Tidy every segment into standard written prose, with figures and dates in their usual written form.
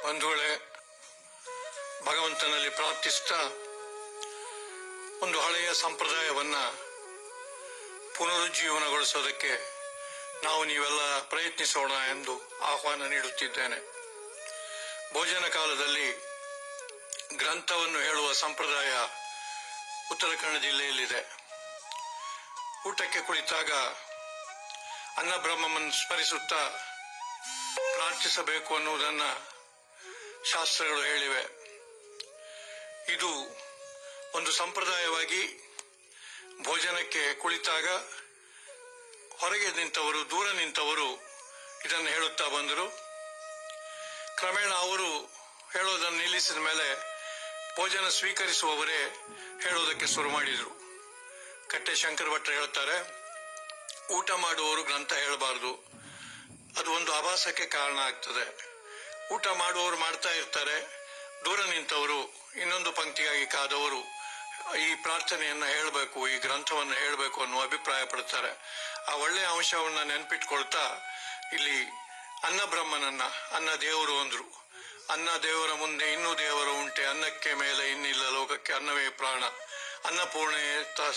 ಬಂಧುಗಳೇ, ಭಗವಂತನಲ್ಲಿ ಪ್ರಾರ್ಥಿಸ್ತಾ ಒಂದು ಹಳೆಯ ಸಂಪ್ರದಾಯವನ್ನ ಪುನರುಜ್ಜೀವನಗೊಳಿಸೋದಕ್ಕೆ ನಾವು ನೀವೆಲ್ಲ ಪ್ರಯತ್ನಿಸೋಣ ಎಂದು ಆಹ್ವಾನ ನೀಡುತ್ತಿದ್ದೇನೆ. ಭೋಜನ ಕಾಲದಲ್ಲಿ ಗ್ರಂಥವನ್ನು ಹೇಳುವ ಸಂಪ್ರದಾಯ ಉತ್ತರ ಕನ್ನಡ ಜಿಲ್ಲೆಯಲ್ಲಿದೆ. ಊಟಕ್ಕೆ ಕುಳಿತಾಗ ಅನ್ನಬ್ರಹ್ಮವನ್ನು ಸ್ಮರಿಸುತ್ತಾ ಪ್ರಾರ್ಥಿಸಬೇಕು ಅನ್ನುವುದನ್ನು ಶಾಸ್ತ್ರಗಳು ಹೇಳಿವೆ. ಇದು ಒಂದು ಸಂಪ್ರದಾಯವಾಗಿ ಭೋಜನಕ್ಕೆ ಕುಳಿತಾಗ ಹೊರಗೆ ನಿಂತವರು, ದೂರ ನಿಂತವರು ಇದನ್ನು ಹೇಳುತ್ತಾ ಬಂದರು. ಕ್ರಮೇಣ ಅವರು ಹೇಳೋದನ್ನು ನಿಲ್ಲಿಸಿದ ಮೇಲೆ ಭೋಜನ ಸ್ವೀಕರಿಸುವವರೇ ಹೇಳೋದಕ್ಕೆ ಶುರು ಮಾಡಿದರು. ಕಟ್ಟೆ ಶಂಕರ ಭಟ್ರು ಹೇಳ್ತಾರೆ, ಊಟ ಮಾಡುವವರು ಗ್ರಂಥ ಹೇಳಬಾರದು, ಅದು ಒಂದು ಆಭಾಸಕ್ಕೆ ಕಾರಣ ಆಗ್ತದೆ. ಊಟ ಮಾಡುವವರು ಮಾಡ್ತಾ ಇರ್ತಾರೆ, ದೂರ ನಿಂತವರು, ಇನ್ನೊಂದು ಪಂಕ್ತಿಗಾಗಿ ಕಾದವರು ಈ ಪ್ರಾರ್ಥನೆಯನ್ನ ಹೇಳಬೇಕು, ಈ ಗ್ರಂಥವನ್ನು ಹೇಳಬೇಕು ಅನ್ನುವ ಅಭಿಪ್ರಾಯ ಪಡ್ತಾರೆ. ಆ ಒಳ್ಳೆಯ ಅಂಶವನ್ನ ನೆನಪಿಟ್ಕೊಳ್ತಾ ಇಲ್ಲಿ ಅನ್ನ ಬ್ರಹ್ಮನನ್ನ ಅನ್ನ ದೇವರು ಅಂದ್ರು. ಅನ್ನ ದೇವರ ಮುಂದೆ ಇನ್ನೂ ದೇವರು ಉಂಟೆ, ಅನ್ನಕ್ಕೆ ಮೇಲೆ ಇನ್ನಿಲ್ಲ ಲೋಕಕ್ಕೆ, ಅನ್ನವೇ ಪ್ರಾಣ. ಅನ್ನಪೂರ್ಣೆ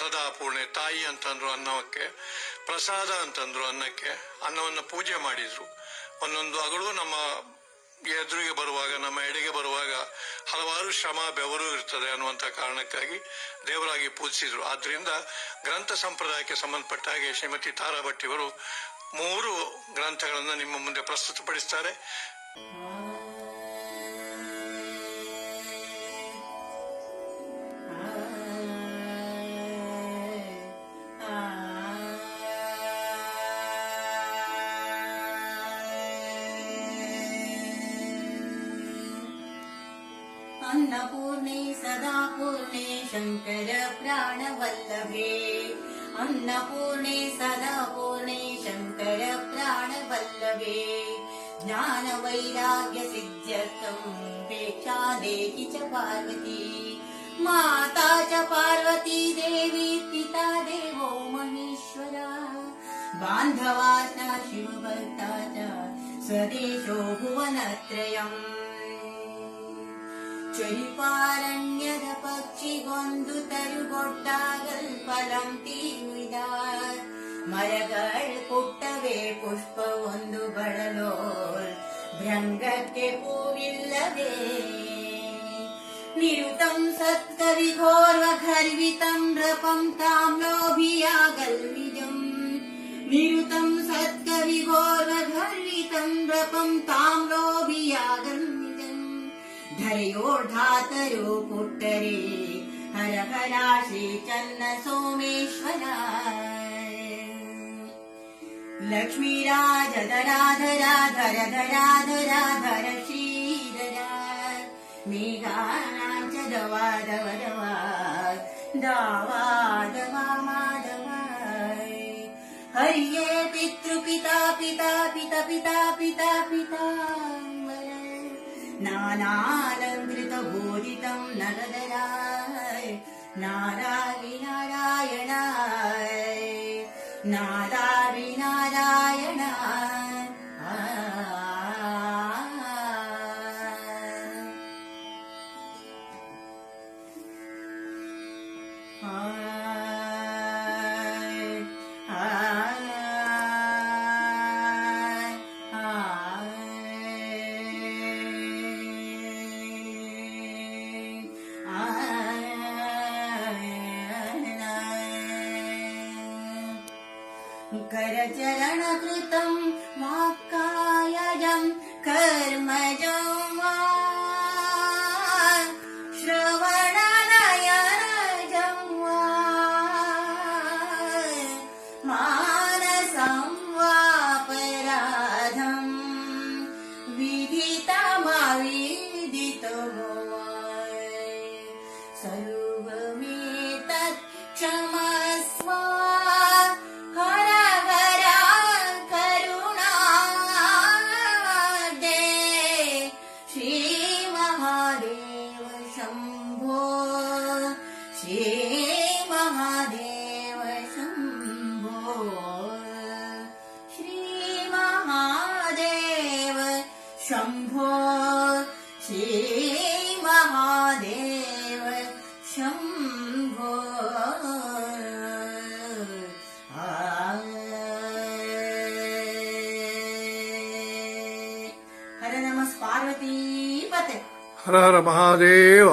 ಸದಾ ಪೂರ್ಣೆ, ತಾಯಿ ಅಂತಂದ್ರು ಅನ್ನಕ್ಕೆ, ಪ್ರಸಾದ ಅಂತಂದ್ರು ಅನ್ನಕ್ಕೆ. ಅನ್ನವನ್ನು ಪೂಜೆ ಮಾಡಿದ್ರು. ಒಂದೊಂದು ಅಗಳು ನಮ್ಮ ಎದುರಿಗೆ ಬರುವಾಗ, ನಮ್ಮ ಎಡೆಗೆ ಬರುವಾಗ ಹಲವಾರು ಶ್ರಮ ಬೆವರು ಇರ್ತದೆ ಅನ್ನುವಂಥ ಕಾರಣಕ್ಕಾಗಿ ದೇವರಾಗಿ ಪೂಜಿಸಿದ್ರು. ಆದ್ರಿಂದ ಗ್ರಂಥ ಸಂಪ್ರದಾಯಕ್ಕೆ ಸಂಬಂಧಪಟ್ಟ ಹಾಗೆ ಶ್ರೀಮತಿ ತಾರಾ ಭಟ್ಟಿಯವರು 3 ಗ್ರಂಥಗಳನ್ನು ನಿಮ್ಮ ಮುಂದೆ ಪ್ರಸ್ತುತಪಡಿಸ್ತಾರೆ. अन्नपूर्णे सदा पूर्णे शंकर प्राणवल्लभे, अन्नपूर्णे सदा पूर्णे शंकर प्राणवल्लभे, ज्ञान वैराग्य सिद्ध्यर्थं भिक्षा देहि च पार्वती, माता च पार्वती देवी, पिता देवो महेश्वरा, बान्धवा च शिवभक्ता च स्वदेशो भुवनत्रयम्. ಚಳಿಪಾರಣ್ಯದ ಪಕ್ಷಿಗೊಂದು ತರುಗೊಟ್ಟಾಗಲ್ ಫಲಂ ತೀವಿದಾರ್, ಮರಗಳ್ ಕೊಟ್ಟವೇ ಪುಷ್ಪ ಒಂದು ಬಳಲೋಲ್, ಭೃಂಗಕ್ಕೆ ಪೂವಿಲ್ಲವೇ. ನಿರುತಂ ಸತ್ಕವಿಘೋರ್ವ ಗರ್ವಿತಂ ನೃಪಂ ತಾಂ ಲೋಭಿಯಾಗಲ್ ನಿಜಂ, ನಿರುತಂ ಸತ್ಕವಿಘೋರ್ವ ಗರ್ವಿತಂ ನೃಪಂ ತಾಂ ಲೋಭಿಯಾಗಲ್. ಧರೆಯೋರ್ಧಾತರು ಪುಟ್ಟರೆ ಹರ ಹರ ಶ್ರೀ ಚನ್ನ ಸೋಮೇಶ್ವರ, ಲಕ್ಷ್ಮೀರಾಜ ಧರಾಧರ ಧರ ಧರಾಧರ ಧರ ಶ್ರೀಧರ, ಮೇಘಾನಾಂಚ ದವಾ ದವ ದವ ದಾವಾ ದವಾ ಮಾಧವ. ಹರಿಯೇ ಪಿತೃ ಪಿತಾ ಪಿತಾ ಪಿತ ಪಿತಾ ಪಿತಾ ಪಿತಾ, ನಾನಾಲಂಕೃತ ಬೋಧಿತಂ ನಗದರಾಯ, ನಾರಾಯಣಾಯ ನಾರಾಯಣಾಯ ನಾರಾಯಣ. करचरण कृतं वाक्कायजं कर्मजं वा, श्रवणनयनजं वा, मानसं वापराधं विदितमविदितो वा, सर्वमेतत् क्षमस्व. शंभो श्री महादेव शंभो हर नमः पार्वती पते ಹರ ಹರ ಮಹಾದೇವ.